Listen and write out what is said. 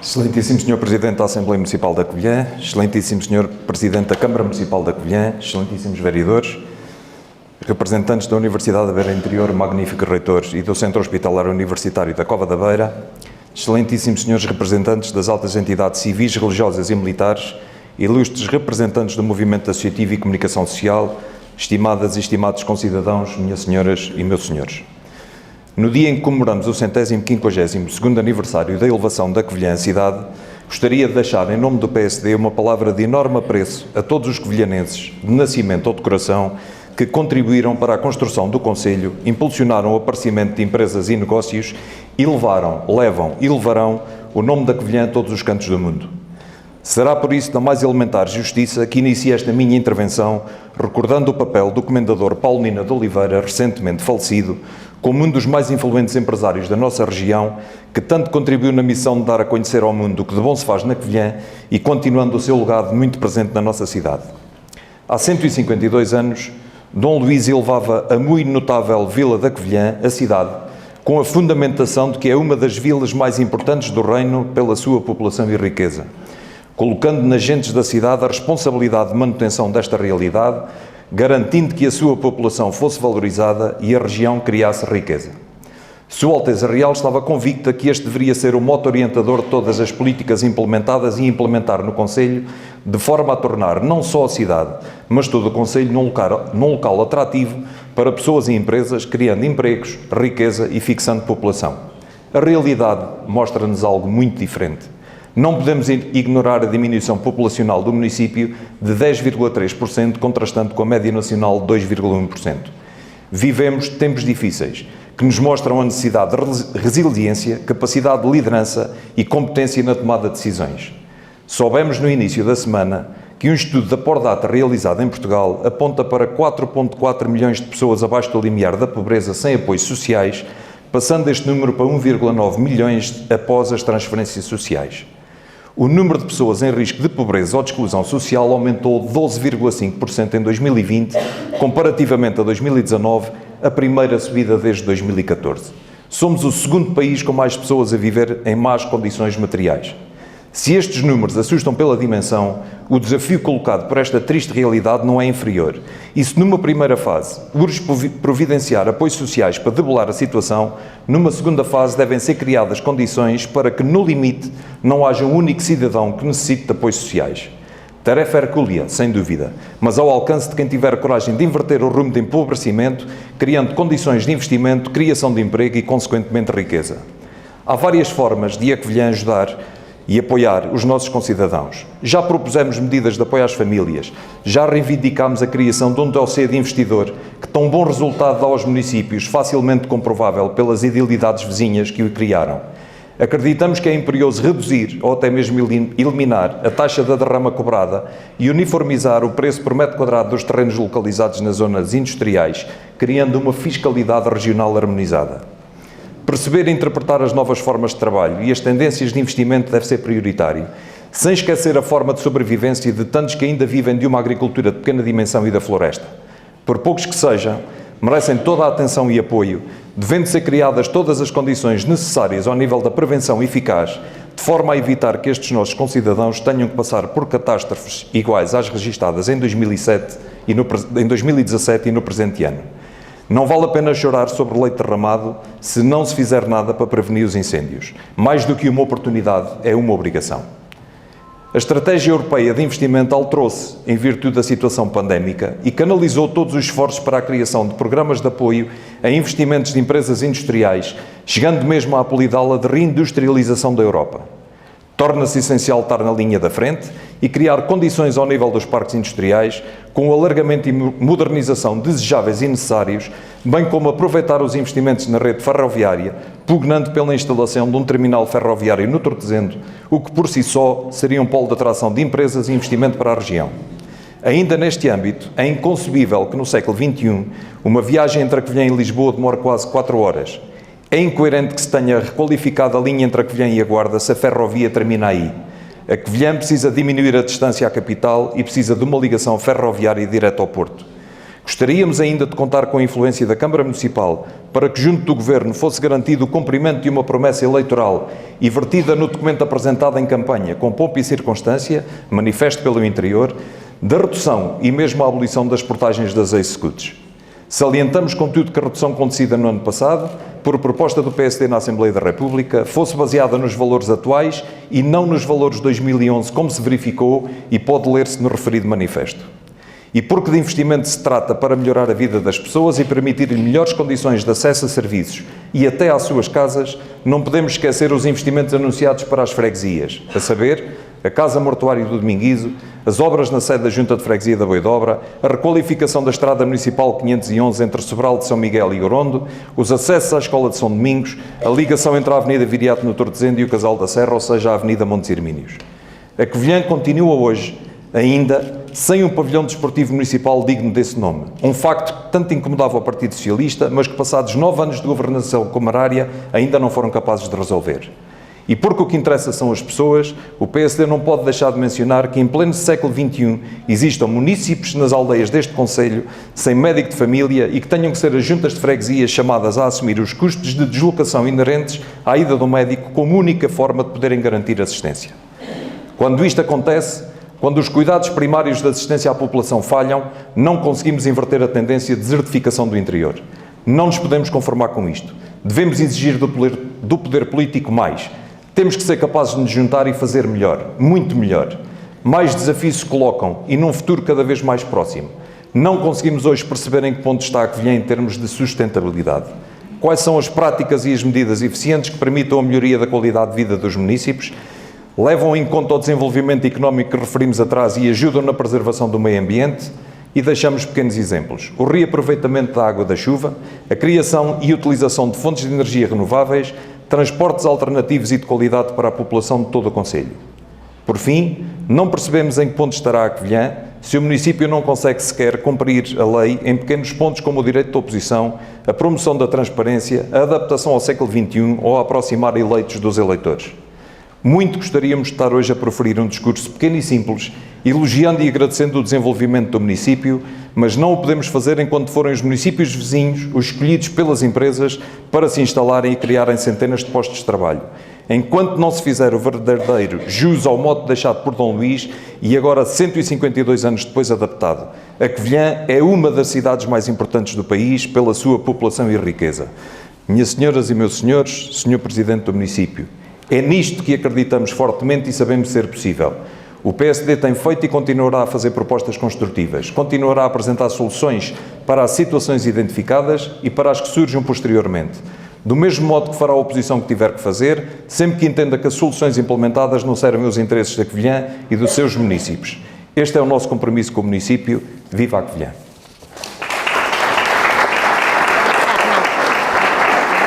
Excelentíssimo Sr. Presidente da Assembleia Municipal da Covilhã, Excelentíssimo Sr. Presidente da Câmara Municipal da Covilhã, Excelentíssimos vereadores, representantes da Universidade da Beira Interior, magníficos reitores, e do Centro Hospitalar Universitário da Cova da Beira, Excelentíssimos Senhores representantes das altas entidades civis, religiosas e militares, ilustres representantes do movimento associativo e comunicação social, estimadas e estimados concidadãos, minhas senhoras e meus senhores. No dia em que comemoramos o 152º aniversário da elevação da Covilhã cidade, gostaria de deixar, em nome do PSD, uma palavra de enorme apreço a todos os covilhanenses, de nascimento ou de coração, que contribuíram para a construção do concelho, impulsionaram o aparecimento de empresas e negócios e levam e levarão o nome da Covilhã a todos os cantos do mundo. Será por isso da mais elementar justiça que inicio esta minha intervenção recordando o papel do comendador Paulo Nina de Oliveira, recentemente falecido, como um dos mais influentes empresários da nossa região, que tanto contribuiu na missão de dar a conhecer ao mundo o que de bom se faz na Covilhã e continuando o seu legado muito presente na nossa cidade. Há 152 anos, Dom Luís elevava a muito notável Vila da Covilhã, a cidade, com a fundamentação de que é uma das vilas mais importantes do reino pela sua população e riqueza, colocando nas gentes da cidade a responsabilidade de manutenção desta realidade, garantindo que a sua população fosse valorizada e a região criasse riqueza. Sua Alteza Real estava convicta que este deveria ser o mote orientador de todas as políticas implementadas e implementar no concelho, de forma a tornar não só a cidade, mas todo o concelho num local atrativo para pessoas e empresas, criando empregos, riqueza e fixando população. A realidade mostra-nos algo muito diferente. Não podemos ignorar a diminuição populacional do município de 10,3%, contrastando com a média nacional de 2,1%. Vivemos tempos difíceis, que nos mostram a necessidade de resiliência, capacidade de liderança e competência na tomada de decisões. Soubemos no início da semana que um estudo da Pordata realizado em Portugal aponta para 4,4 milhões de pessoas abaixo do limiar da pobreza sem apoios sociais, passando este número para 1,9 milhões após as transferências sociais. O número de pessoas em risco de pobreza ou de exclusão social aumentou 12,5% em 2020, comparativamente a 2019, a primeira subida desde 2014. Somos o segundo país com mais pessoas a viver em más condições materiais. Se estes números assustam pela dimensão, o desafio colocado por esta triste realidade não é inferior. E se numa primeira fase urge providenciar apoios sociais para debelar a situação, numa segunda fase devem ser criadas condições para que, no limite, não haja um único cidadão que necessite de apoios sociais. Tarefa hercúlea, sem dúvida, mas ao alcance de quem tiver coragem de inverter o rumo de empobrecimento, criando condições de investimento, criação de emprego e, consequentemente, riqueza. Há várias formas de a Covilhã ajudar e apoiar os nossos concidadãos. Já propusemos medidas de apoio às famílias, já reivindicámos a criação de um dossiê de investidor que tão bom resultado dá aos municípios, facilmente comprovável pelas idilidades vizinhas que o criaram. Acreditamos que é imperioso reduzir ou até mesmo eliminar a taxa da derrama cobrada e uniformizar o preço por metro quadrado dos terrenos localizados nas zonas industriais, criando uma fiscalidade regional harmonizada. Perceber e interpretar as novas formas de trabalho e as tendências de investimento deve ser prioritário, sem esquecer a forma de sobrevivência de tantos que ainda vivem de uma agricultura de pequena dimensão e da floresta. Por poucos que sejam, merecem toda a atenção e apoio, devendo ser criadas todas as condições necessárias ao nível da prevenção eficaz, de forma a evitar que estes nossos concidadãos tenham que passar por catástrofes iguais às registadas em 2017 e no presente ano. Não vale a pena chorar sobre o leite derramado se não se fizer nada para prevenir os incêndios. Mais do que uma oportunidade, é uma obrigação. A estratégia europeia de investimento alterou-se em virtude da situação pandémica e canalizou todos os esforços para a criação de programas de apoio a investimentos de empresas industriais, chegando mesmo a apelidá-la de reindustrialização da Europa. Torna-se essencial estar na linha da frente e criar condições ao nível dos parques industriais, com o alargamento e modernização desejáveis e necessários, bem como aproveitar os investimentos na rede ferroviária, pugnando pela instalação de um terminal ferroviário no Tortezendo, o que por si só seria um polo de atração de empresas e investimento para a região. Ainda neste âmbito, é inconcebível que no século XXI uma viagem entre a Covilhã e Lisboa demore quase 4 horas. É incoerente que se tenha requalificado a linha entre a Covilhã e a Guarda se a ferrovia termina aí. A Covilhã precisa diminuir a distância à capital e precisa de uma ligação ferroviária direta ao Porto. Gostaríamos ainda de contar com a influência da Câmara Municipal para que, junto do Governo, fosse garantido o cumprimento de uma promessa eleitoral e vertida no documento apresentado em campanha, com pompa e circunstância, manifesto pelo interior, da redução e mesmo a abolição das portagens das ex-scuts. Salientamos, contudo, que a redução acontecida no ano passado, por proposta do PSD na Assembleia da República, fosse baseada nos valores atuais e não nos valores de 2011, como se verificou e pode ler-se no referido manifesto. E porque de investimento se trata para melhorar a vida das pessoas e permitir-lhe melhores condições de acesso a serviços e até às suas casas, não podemos esquecer os investimentos anunciados para as freguesias, a saber, a Casa Mortuária do Dominguizo, as obras na sede da Junta de Freguesia da Boidobra, a requalificação da Estrada Municipal 511 entre Sobral de São Miguel e Orondo, os acessos à Escola de São Domingos, a ligação entre a Avenida Viriato no Tortezende e o Casal da Serra, ou seja, a Avenida Montes Hermínios. A Covilhã continua hoje, ainda, sem um pavilhão desportivo municipal digno desse nome. Um facto que tanto incomodava o Partido Socialista, mas que passados 9 anos de governação comarária ainda não foram capazes de resolver. E porque o que interessa são as pessoas, o PSD não pode deixar de mencionar que em pleno século XXI existam munícipes nas aldeias deste concelho sem médico de família e que tenham que ser as juntas de freguesia chamadas a assumir os custos de deslocação inerentes à ida do médico como única forma de poderem garantir assistência. Quando isto acontece, quando os cuidados primários de assistência à população falham, não conseguimos inverter a tendência de desertificação do interior. Não nos podemos conformar com isto. Devemos exigir do poder político mais. Temos que ser capazes de nos juntar e fazer melhor, muito melhor. Mais desafios se colocam e num futuro cada vez mais próximo. Não conseguimos hoje perceber em que ponto está a Covilhã em termos de sustentabilidade. Quais são as práticas e as medidas eficientes que permitam a melhoria da qualidade de vida dos munícipes, levam em conta o desenvolvimento económico que referimos atrás e ajudam na preservação do meio ambiente? E deixamos pequenos exemplos. O reaproveitamento da água da chuva, a criação e utilização de fontes de energia renováveis, transportes alternativos e de qualidade para a população de todo o concelho. Por fim, não percebemos em que ponto estará a Covilhã se o município não consegue sequer cumprir a lei em pequenos pontos como o direito de oposição, a promoção da transparência, a adaptação ao século XXI ou a aproximar eleitos dos eleitores. Muito gostaríamos de estar hoje a proferir um discurso pequeno e simples, elogiando e agradecendo o desenvolvimento do município, mas não o podemos fazer enquanto forem os municípios vizinhos os escolhidos pelas empresas para se instalarem e criarem centenas de postos de trabalho. Enquanto não se fizer o verdadeiro jus ao modo deixado por Dom Luís e agora 152 anos depois adaptado, a Covilhã é uma das cidades mais importantes do país pela sua população e riqueza. Minhas senhoras e meus senhores, Senhor Presidente do município, é nisto que acreditamos fortemente e sabemos ser possível. O PSD tem feito e continuará a fazer propostas construtivas, continuará a apresentar soluções para as situações identificadas e para as que surjam posteriormente. Do mesmo modo que fará a oposição que tiver que fazer, sempre que entenda que as soluções implementadas não servem aos interesses da Covilhã e dos seus municípios. Este é o nosso compromisso com o município. Viva a Covilhã!